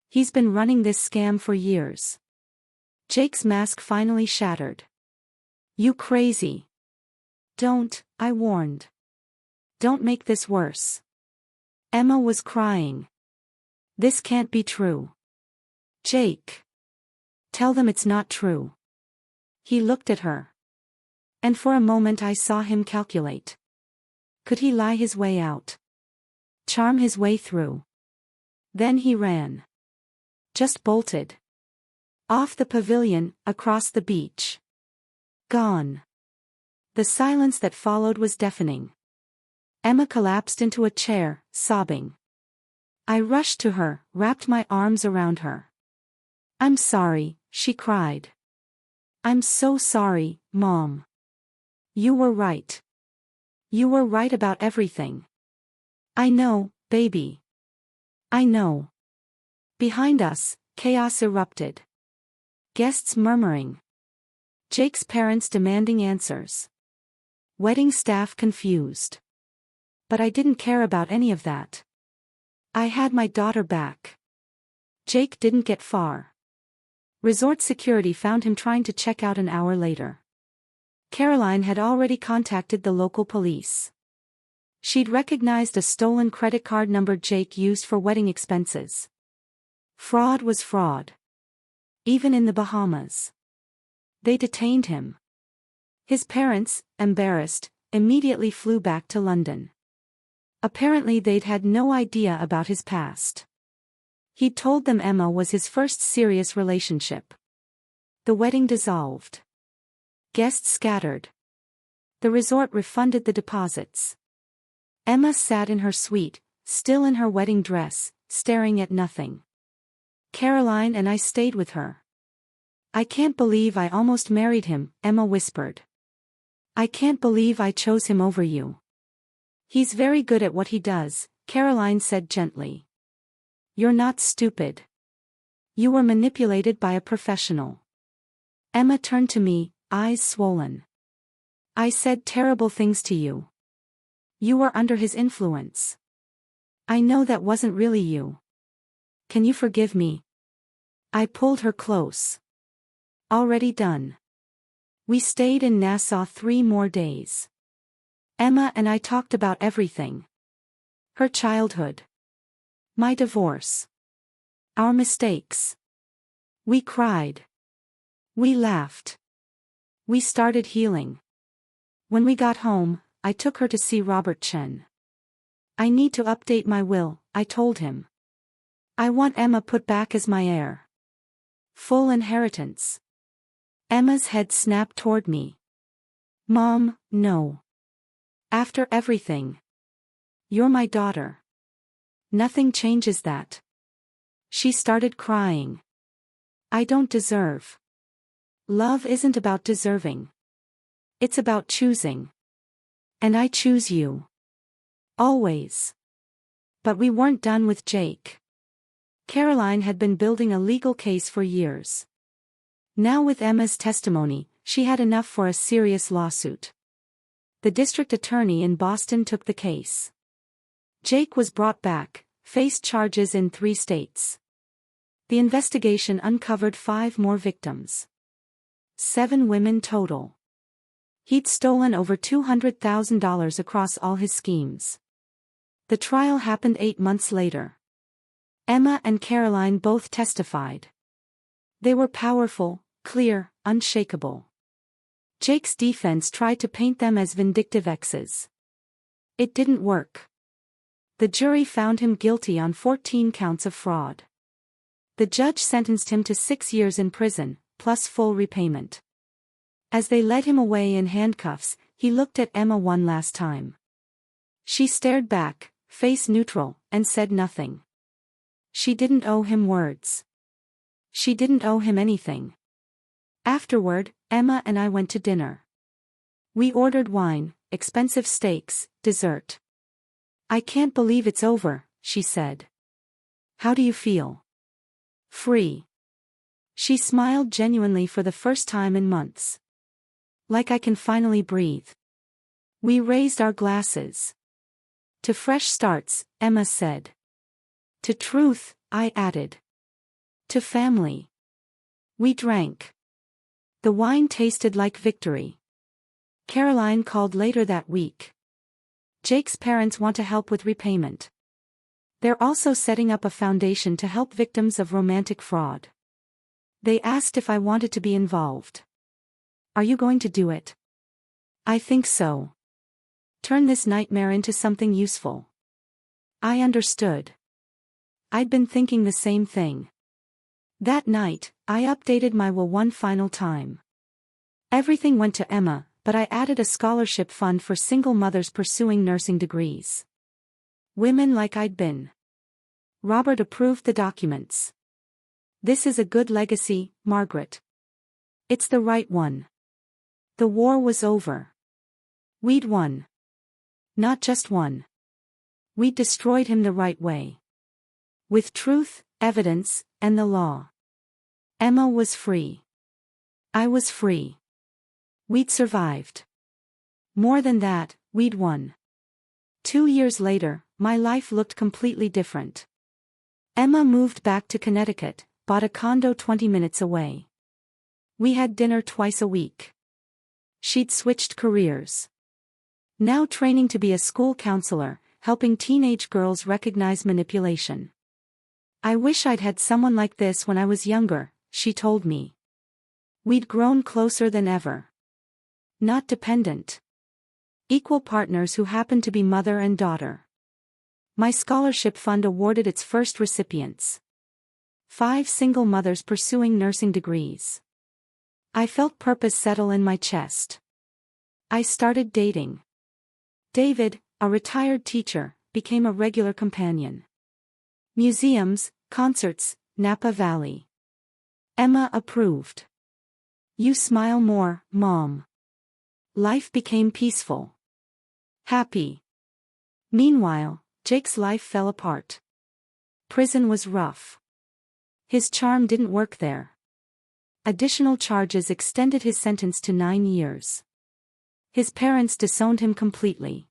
He's been running this scam for years. Jake's mask finally shattered. You crazy. Don't, I warned. Don't make this worse. Emma was crying. This can't be true. Jake. Tell them it's not true. He looked at her. And for a moment I saw him calculate. Could he lie his way out? Charm his way through? Then he ran. Just bolted. Off the pavilion, across the beach. Gone. The silence that followed was deafening. Emma collapsed into a chair, sobbing. I rushed to her, wrapped my arms around her. I'm sorry, she cried. I'm so sorry, Mom. You were right. You were right about everything. I know, baby. I know. Behind us, chaos erupted. Guests murmuring. Jake's parents demanding answers. Wedding staff confused. But I didn't care about any of that. I had my daughter back. Jake didn't get far. Resort security found him trying to check out an hour later. Caroline had already contacted the local police. She'd recognized a stolen credit card number Jake used for wedding expenses. Fraud was fraud. Even in the Bahamas. They detained him. His parents, embarrassed, immediately flew back to London. Apparently they'd had no idea about his past. He'd told them Emma was his first serious relationship. The wedding dissolved. Guests scattered. The resort refunded the deposits. Emma sat in her suite, still in her wedding dress, staring at nothing. Caroline and I stayed with her. I can't believe I almost married him, Emma whispered. I can't believe I chose him over you. He's very good at what he does, Caroline said gently. You're not stupid. You were manipulated by a professional. Emma turned to me, eyes swollen. I said terrible things to you. You were under his influence. I know that wasn't really you. Can you forgive me? I pulled her close. Already done. We stayed in Nassau 3 more days. Emma and I talked about everything. Her childhood. My divorce. Our mistakes. We cried. We laughed. We started healing. When we got home, I took her to see Robert Chen. I need to update my will, I told him. I want Emma put back as my heir. Full inheritance. Emma's head snapped toward me. Mom, no. After everything. You're my daughter. Nothing changes that. She started crying. I don't deserve. Love isn't about deserving. It's about choosing. And I choose you. Always. But we weren't done with Jake. Caroline had been building a legal case for years. Now with Emma's testimony, she had enough for a serious lawsuit. The district attorney in Boston took the case. Jake was brought back, faced charges in 3 states. The investigation uncovered 5 more victims. 7 women total. He'd stolen over $200,000 across all his schemes. The trial happened 8 months later. Emma and Caroline both testified. They were powerful, clear, unshakable. Jake's defense tried to paint them as vindictive exes. It didn't work. The jury found him guilty on 14 counts of fraud. The judge sentenced him to 6 years in prison, plus full repayment. As they led him away in handcuffs, he looked at Emma one last time. She stared back, face neutral, and said nothing. She didn't owe him words. She didn't owe him anything. Afterward, Emma and I went to dinner. We ordered wine, expensive steaks, dessert. I can't believe it's over, she said. How do you feel? Free. She smiled genuinely for the first time in months. Like I can finally breathe. We raised our glasses. To fresh starts, Emma said. To truth, I added. To family. We drank. The wine tasted like victory. Caroline called later that week. Jake's parents want to help with repayment. They're also setting up a foundation to help victims of romantic fraud. They asked if I wanted to be involved. Are you going to do it? I think so. Turn this nightmare into something useful. I understood. I'd been thinking the same thing. That night, I updated my will one final time. Everything went to Emma, but I added a scholarship fund for single mothers pursuing nursing degrees. Women like I'd been. Robert approved the documents. This is a good legacy, Margaret. It's the right one. The war was over. We'd won. Not just won. We'd destroyed him the right way. With truth, evidence, and the law. Emma was free. I was free. We'd survived. More than that, we'd won. 2 years later, my life looked completely different. Emma moved back to Connecticut, bought a condo 20 minutes away. We had dinner twice a week. She'd switched careers. Now training to be a school counselor, helping teenage girls recognize manipulation. I wish I'd had someone like this when I was younger, she told me. We'd grown closer than ever. Not dependent. Equal partners who happened to be mother and daughter. My scholarship fund awarded its first recipients. 5 single mothers pursuing nursing degrees. I felt purpose settle in my chest. I started dating. David, a retired teacher, became a regular companion. Museums, concerts, Napa Valley. Emma approved. You smile more, Mom. Life became peaceful. Happy. Meanwhile, Jake's life fell apart. Prison was rough. His charm didn't work there. Additional charges extended his sentence to 9 years. His parents disowned him completely.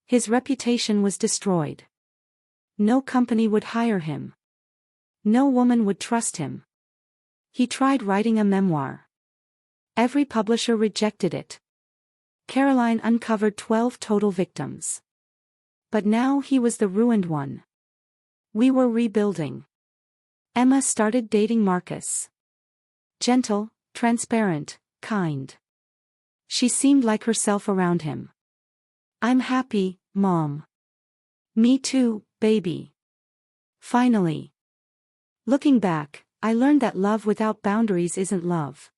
His reputation was destroyed. No company would hire him. No woman would trust him. He tried writing a memoir. Every publisher rejected it. Caroline uncovered 12 total victims. But now he was the ruined one. We were rebuilding. Emma started dating Marcus. Gentle, transparent, kind. She seemed like herself around him. I'm happy, Mom. Me too, baby. Finally. Looking back, I learned that love without boundaries isn't love.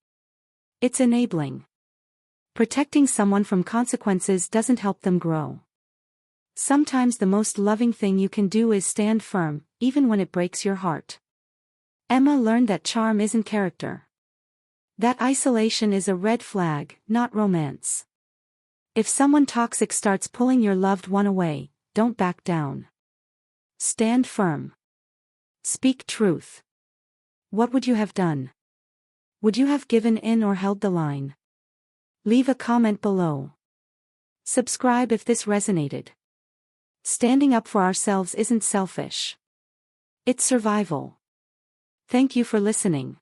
It's enabling. Protecting someone from consequences doesn't help them grow. Sometimes the most loving thing you can do is stand firm, even when it breaks your heart. Emma learned that charm isn't character. That isolation is a red flag, not romance. If someone toxic starts pulling your loved one away, don't back down. Stand firm. Speak truth. What would you have done? Would you have given in or held the line? Leave a comment below. Subscribe if this resonated. Standing up for ourselves isn't selfish. It's survival. Thank you for listening.